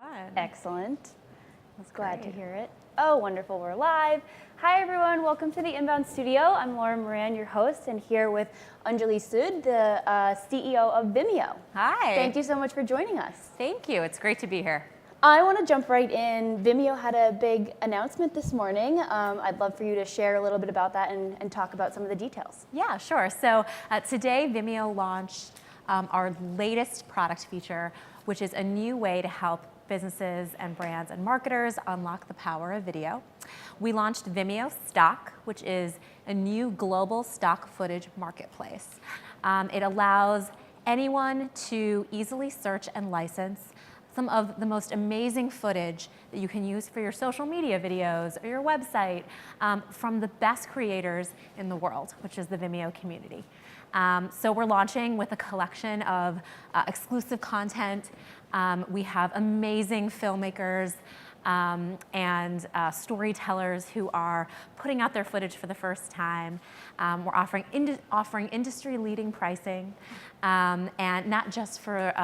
Fun. Excellent. That's Glad to great. hear it. Oh, wonderful, we're live. Hi everyone, welcome to the Inbound Studio. I'm Moran, your host, and here with Anjali Sood, the CEO of Vimeo. Hi. Thank you so much for joining us. Thank you. It's great to be here. I want to jump right in. Vimeo had a big announcement this morning. I'd love for you to share a little bit about that and talk about some of the details. Yeah, sure. So today Vimeo launched our latest product feature, which is a new way to help businesses and brands and marketers unlock the power of video. We launched Vimeo Stock, which is a new global stock footage marketplace. It allows anyone to easily search and license some of the most amazing footage that you can use for your social media videos or your website from the best creators in the world, which is the Vimeo community. So we're launching with a collection of exclusive content. We have amazing filmmakers and storytellers who are putting out their footage for the first time. We're offering industry-leading pricing, and not just for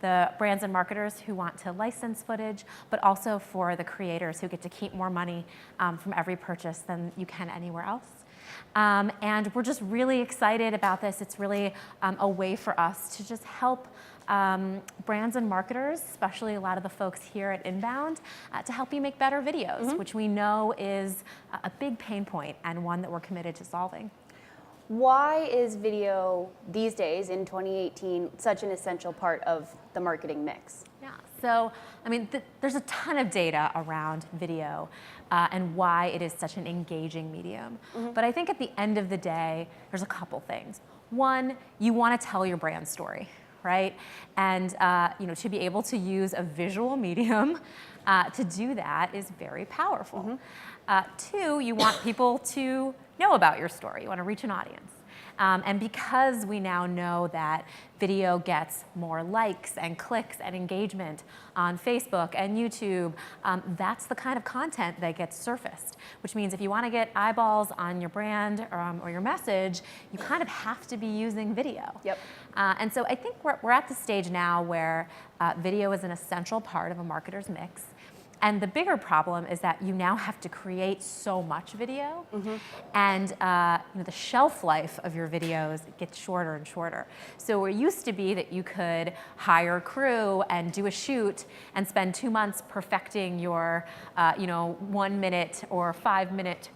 the brands and marketers who want to license footage, but also for the creators who get to keep more money from every purchase than you can anywhere else. And we're just really excited about this. It's really a way for us to just help brands and marketers, especially a lot of the folks here at Inbound, to help you make better videos, which we know is a big pain point and one that we're committed to solving. Why is video these days in 2018 such an essential part of the marketing mix? Yeah, so I mean, there's a ton of data around video and why it is such an engaging medium. But I think at the end of the day, there's a couple things. One, you want to tell your brand story, right? And to be able to use a visual medium to do that is very powerful. Two, you want people to know about your story. You want to reach an audience. And because we now know that video gets more likes and clicks and engagement on Facebook and YouTube, that's the kind of content that gets surfaced, which means if you want to get eyeballs on your brand or your message, you kind of have to be using video. Yep. And so I think we're at the stage now where video is an essential part of a marketer's mix. And the bigger problem is that you now have to create so much video, and the shelf life of your videos gets shorter and shorter. So it used to be that you could hire a crew and do a shoot and spend 2 months perfecting your 1 minute or 5 minute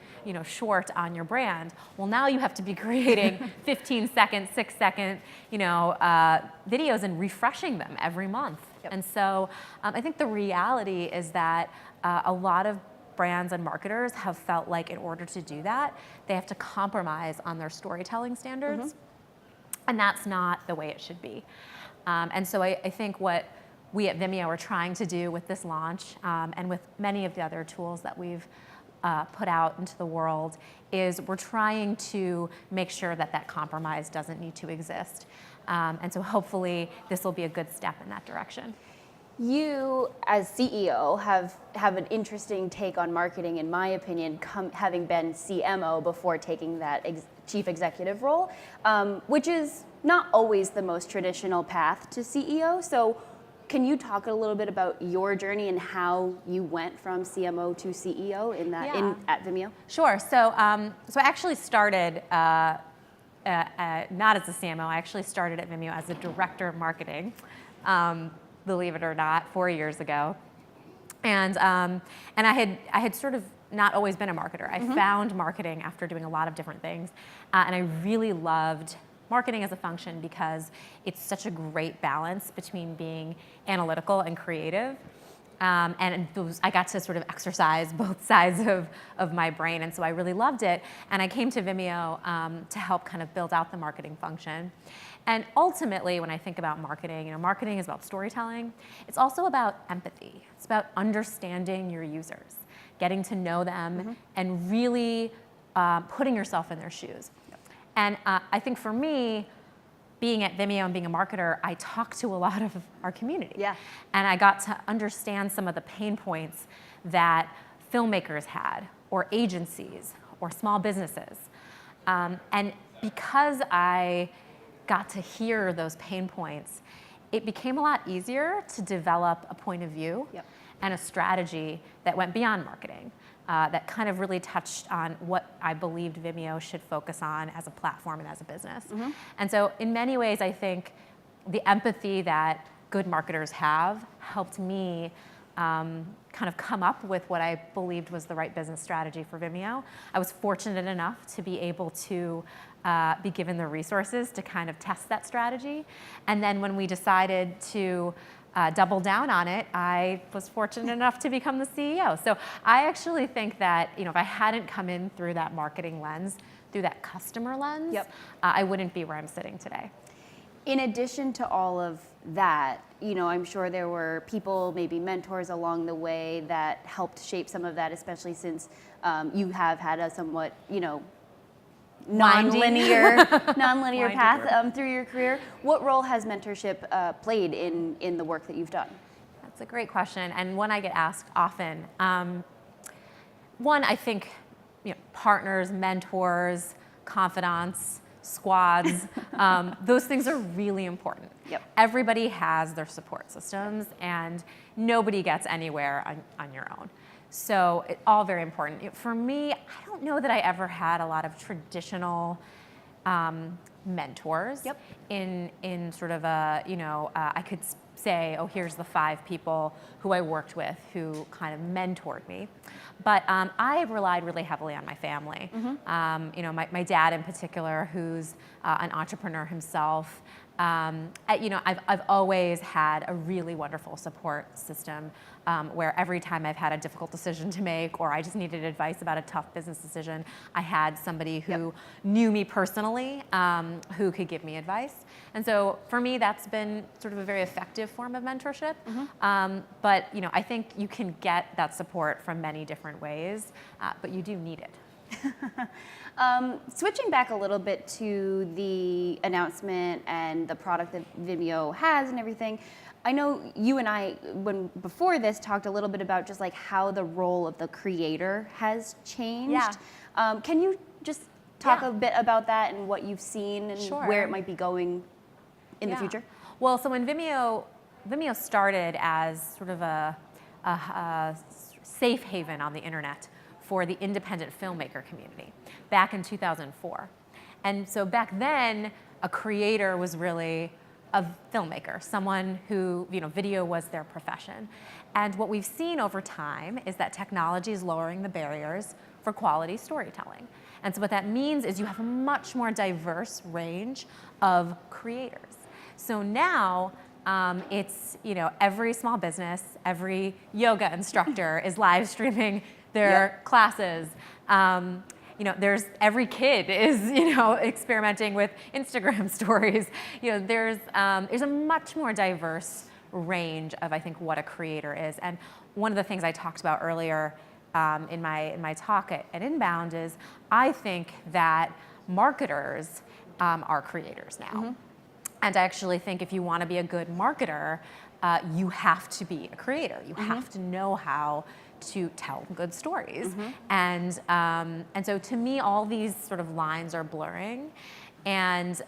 short on your brand. Well, now you have to be creating 15-second, 6-second videos and refreshing them every month. Yep. And so I think the reality is that a lot of brands and marketers have felt like in order to do that, they have to compromise on their storytelling standards. And that's not the way it should be. And so I think what we at Vimeo are trying to do with this launch and with many of the other tools that we've put out into the world is we're trying to make sure that that compromise doesn't need to exist. And so hopefully this will be a good step in that direction. You, as CEO, have an interesting take on marketing, in my opinion, having been CMO before taking that chief executive role, which is not always the most traditional path to CEO. So can you talk a little bit about your journey and how you went from CMO to CEO at Vimeo? Sure. So I actually started not as a CMO. I actually started at Vimeo as a director of marketing, believe it or not, 4 years ago. And I had sort of not always been a marketer. I found marketing after doing a lot of different things, and I really loved marketing as a function because it's such a great balance between being analytical and creative. And I got to sort of exercise both sides of my brain, and so I really loved it. And I came to Vimeo to help kind of build out the marketing function. And ultimately, when I think about marketing, marketing is about storytelling. It's also about empathy. It's about understanding your users, getting to know them, and really putting yourself in their shoes. And I think for me, being at Vimeo and being a marketer, I talked to a lot of our community. Yeah. And I got to understand some of the pain points that filmmakers had, or agencies, or small businesses. And because I got to hear those pain points, it became a lot easier to develop a point of view Yep. and a strategy that went beyond marketing, that kind of really touched on what I believed Vimeo should focus on as a platform and as a business. And so in many ways, I think the empathy that good marketers have helped me kind of come up with what I believed was the right business strategy for Vimeo. I was fortunate enough to be able to be given the resources to kind of test that strategy. And then when we decided to double down on it, I was fortunate enough to become the CEO. So I actually think that, you know, if I hadn't come in through that marketing lens, through that customer lens, Yep. I wouldn't be where I'm sitting today. In addition to all of that, you know, I'm sure there were people, maybe mentors along the way that helped shape some of that, especially since you have had a somewhat, you know, nonlinear Winding path through your career. What role has mentorship played in the work that you've done? That's a great question, and one I get asked often. One, I think, you know, partners, mentors, confidants, squads, those things are really important. Yep. Everybody has their support systems, and nobody gets anywhere on your own. So it's all very important. For me, I don't know that I ever had a lot of traditional mentors. Yep. In sort of a, you know, I could say, oh, here's the 5 people who I worked with who kind of mentored me. But I relied really heavily on my family. You know, my dad in particular, who's an entrepreneur himself. You know, I've always had a really wonderful support system where every time I've had a difficult decision to make or I just needed advice about a tough business decision, I had somebody who knew me personally who could give me advice. And so for me, that's been sort of a very effective form of mentorship. But you know, I think you can get that support from many different ways, but you do need it. Switching back a little bit to the announcement and the product that Vimeo has and everything, I know you and I, before this, talked a little bit about just like how the role of the creator has changed. Yeah. Can you just talk a bit about that and what you've seen and Sure. where it might be going in the future? Well, so when Vimeo started as sort of a safe haven on the internet for the independent filmmaker community back in 2004. And so back then, a creator was really a filmmaker, someone who, you know, video was their profession. And what we've seen over time is that technology is lowering the barriers for quality storytelling. And so what that means is you have a much more diverse range of creators. So now, it's, you know, every small business, every yoga instructor is live streaming their classes. You know, every kid is, you know, experimenting with Instagram stories. You know, there's a much more diverse range of, I think, what a creator is. And one of the things I talked about earlier in my talk at Inbound is I think that marketers are creators now. And I actually think if you want to be a good marketer, you have to be a creator. You have to know how to tell good stories. And so to me, all these sort of lines are blurring. And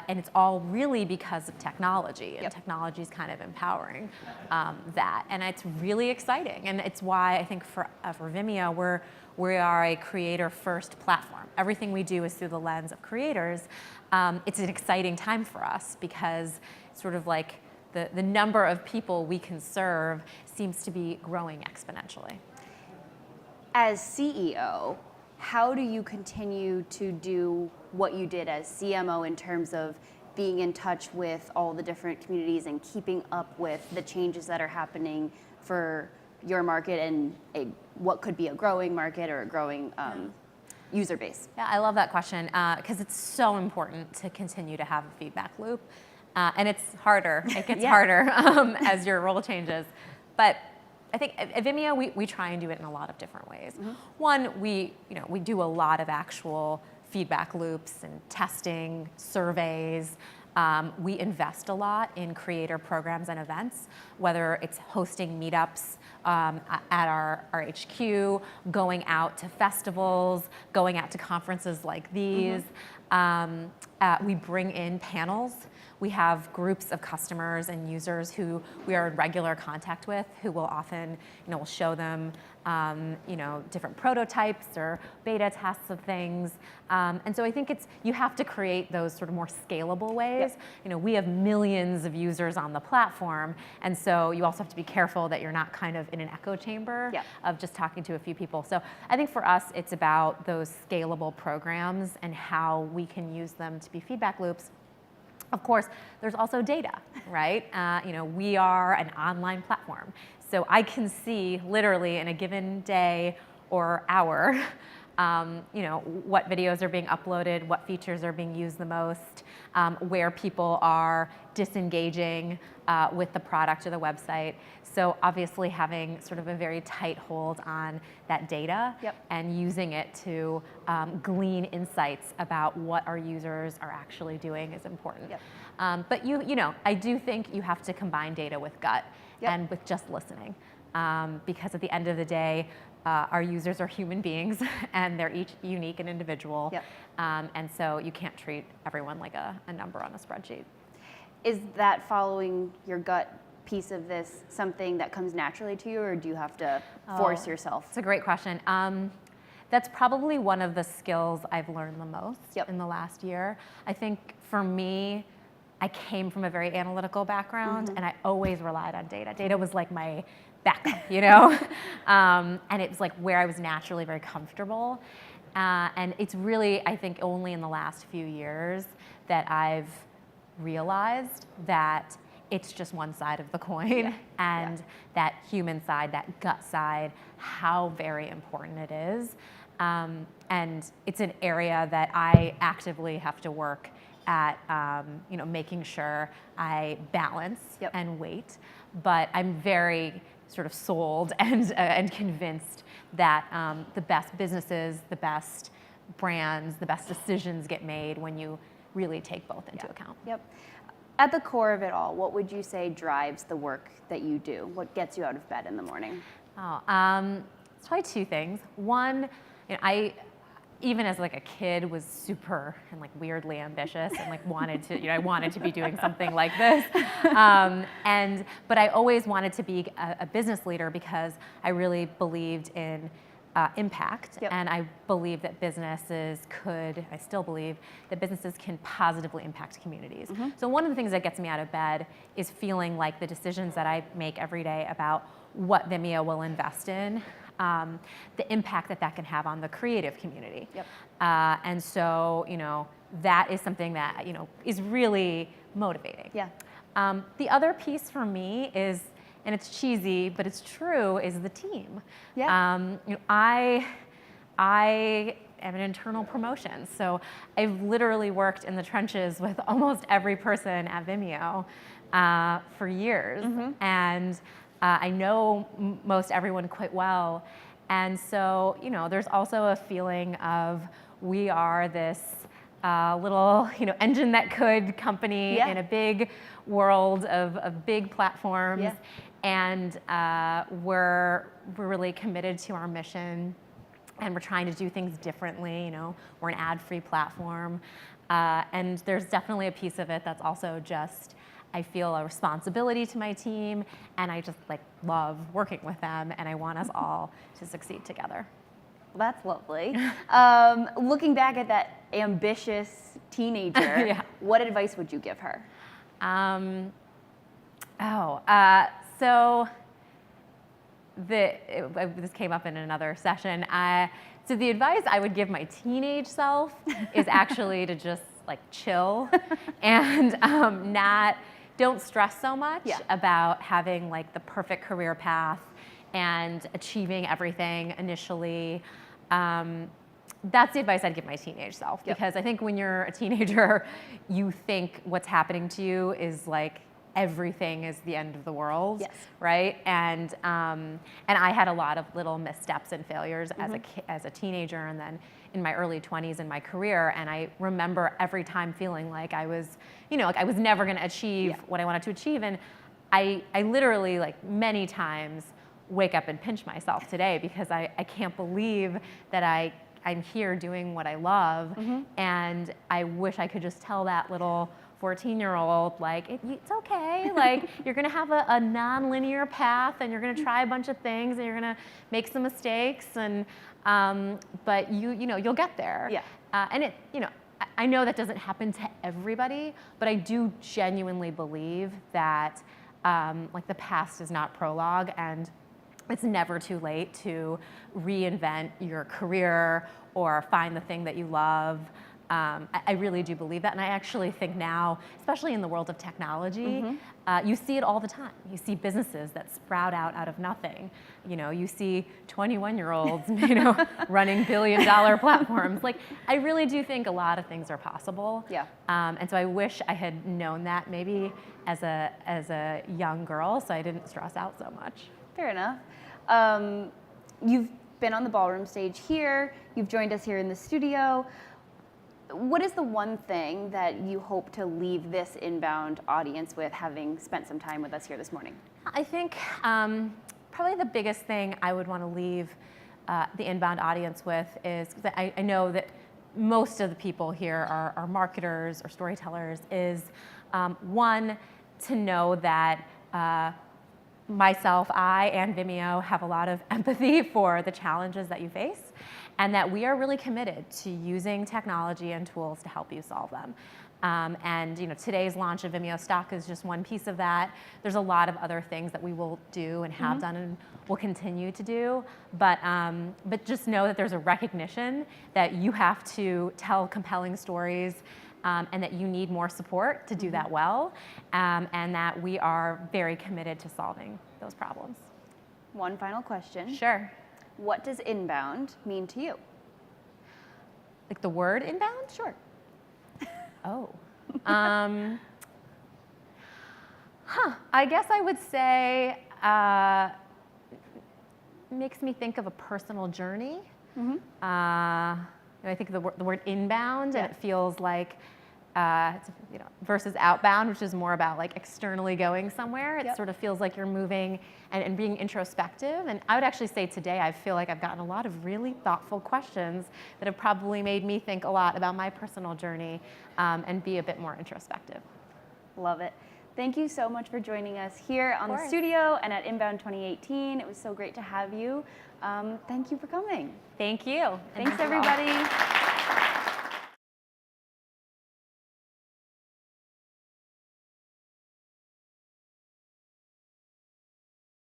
it's all really because of technology, and technology is kind of empowering that, and it's really exciting. And it's why I think for Vimeo, we are a creator-first platform. Everything we do is through the lens of creators. It's an exciting time for us because sort of like the number of people we can serve seems to be growing exponentially. As CEO, how do you continue to do what you did as CMO in terms of being in touch with all the different communities and keeping up with the changes that are happening for your market and what could be a growing market or a growing user base? Yeah, I love that question because it's so important to continue to have a feedback loop. And it's harder, it gets harder as your role changes. But I think at Vimeo, we try and do it in a lot of different ways. One, we do a lot of actual feedback loops and testing, surveys. We invest a lot in creator programs and events, whether it's hosting meetups at our HQ, going out to festivals, going out to conferences like these. We bring in panels we have groups of customers and users who we are in regular contact with, who will often, we'll show them, different prototypes or beta tests of things. And so I think you have to create those sort of more scalable ways. Yep. We have millions of users on the platform, and so you also have to be careful that you're not kind of in an echo chamber Yep. of just talking to a few people. So I think for us, it's about those scalable programs and how we can use them to be feedback loops. Of course, there's also data, right? We are an online platform. So I can see literally in a given day or hour, what videos are being uploaded, what features are being used the most, where people are disengaging with the product or the website. So obviously having sort of a very tight hold on that data. Yep. And using it to glean insights about what our users are actually doing is important. Yep. But I do think you have to combine data with gut. Yep. And with just listening. Because at the end of the day, our users are human beings and they're each unique and individual. Yep. And so you can't treat everyone like a number on a spreadsheet. Is that following your gut piece of this something that comes naturally to you, or do you have to force yourself? It's a great question. That's probably one of the skills I've learned the most Yep. in the last year. I think for me, I came from a very analytical background, and I always relied on data. Data was like my backup, and it was like where I was naturally very comfortable. And it's really, I think, only in the last few years that I've realized that it's just one side of the coin, and that human side, that gut side, how very important it is. And it's an area that I actively have to work at making sure I balance Yep. and weight, but I'm very sort of sold and convinced that the best businesses, the best brands, the best decisions get made when you really take both into account. Yep. At the core of it all, what would you say drives the work that you do? What gets you out of bed in the morning? It's probably two things. One, I even as like a kid was super and like weirdly ambitious and like wanted to, I wanted to be doing something like this. But I always wanted to be a business leader because I really believed in impact. Yep. And I believe that I still believe that businesses can positively impact communities. Mm-hmm. So one of the things that gets me out of bed is feeling like the decisions that I make every day about what Vimeo will invest in, the impact that can have on the creative community. Yep. And so, that is something that, is really motivating. Yeah. The other piece for me is, and it's cheesy, but it's true, is the team. Yeah. I am an internal promotion, so I've literally worked in the trenches with almost every person at Vimeo for years. Mm-hmm. And I know most everyone quite well. And so, there's also a feeling of we are this little, engine that could company Yeah. in a big world of big platforms. Yeah. And we're really committed to our mission, and we're trying to do things differently. We're an ad-free platform. And there's definitely a piece of it that's also just, I feel a responsibility to my team, and I just love working with them, and I want us all to succeed together. Well, that's lovely. Looking back at that ambitious teenager, Yeah. what advice would you give her? So this came up in another session. So the advice I would give my teenage self is actually to just chill and don't stress so much about having the perfect career path and achieving everything initially. That's the advice I'd give my teenage self, because I think when you're a teenager, you think what's happening to you is everything is the end of the world, right? And I had a lot of little missteps and failures as a teenager, and then in my early 20s in my career. And I remember every time feeling like I was, I was never going to achieve what I wanted to achieve. And I literally many times wake up and pinch myself today because I can't believe that I'm here doing what I love. And I wish I could just tell that little 14-year-old, like, it's okay. Like, you're gonna have a non-linear path, and you're gonna try a bunch of things, and you're gonna make some mistakes, and but you'll get there. Yeah. And I know that doesn't happen to everybody, but I do genuinely believe that like the past is not prologue, and it's never too late to reinvent your career or find the thing that you love. I really do believe that, and I actually think now, especially in the world of technology, you see it all the time. You see businesses that sprout out of nothing. You see 21-year-olds, running billion-dollar platforms. Like, I really do think a lot of things are possible. Yeah. And so I wish I had known that maybe as a young girl, so I didn't stress out so much. Fair enough. You've been on the ballroom stage here. You've joined us here in the studio. What is the one thing that you hope to leave this inbound audience with, having spent some time with us here this morning? I think probably the biggest thing I would want to leave the inbound audience with is, because I know that most of the people here are marketers or storytellers, is one, to know that myself, I, and Vimeo have a lot of empathy for the challenges that you face, and that we are really committed to using technology and tools to help you solve them. And today's launch of Vimeo Stock is just one piece of that. There's a lot of other things that we will do and have done and will continue to do, but just know that there's a recognition that you have to tell compelling stories, and that you need more support to do that well, and that we are very committed to solving those problems. One final question. Sure. What does inbound mean to you? Like the word inbound? Sure. Oh. I guess I would say makes me think of a personal journey. I think the word inbound, and it feels like versus outbound, which is more about like externally going somewhere. It sort of feels like you're moving and being introspective. And I would actually say today I feel like I've gotten a lot of really thoughtful questions that have probably made me think a lot about my personal journey, and be a bit more introspective. Love it. Thank you so much for joining us here on the studio and at Inbound 2018. It was so great to have you. Thank you for coming. Thank you. Thanks, everybody.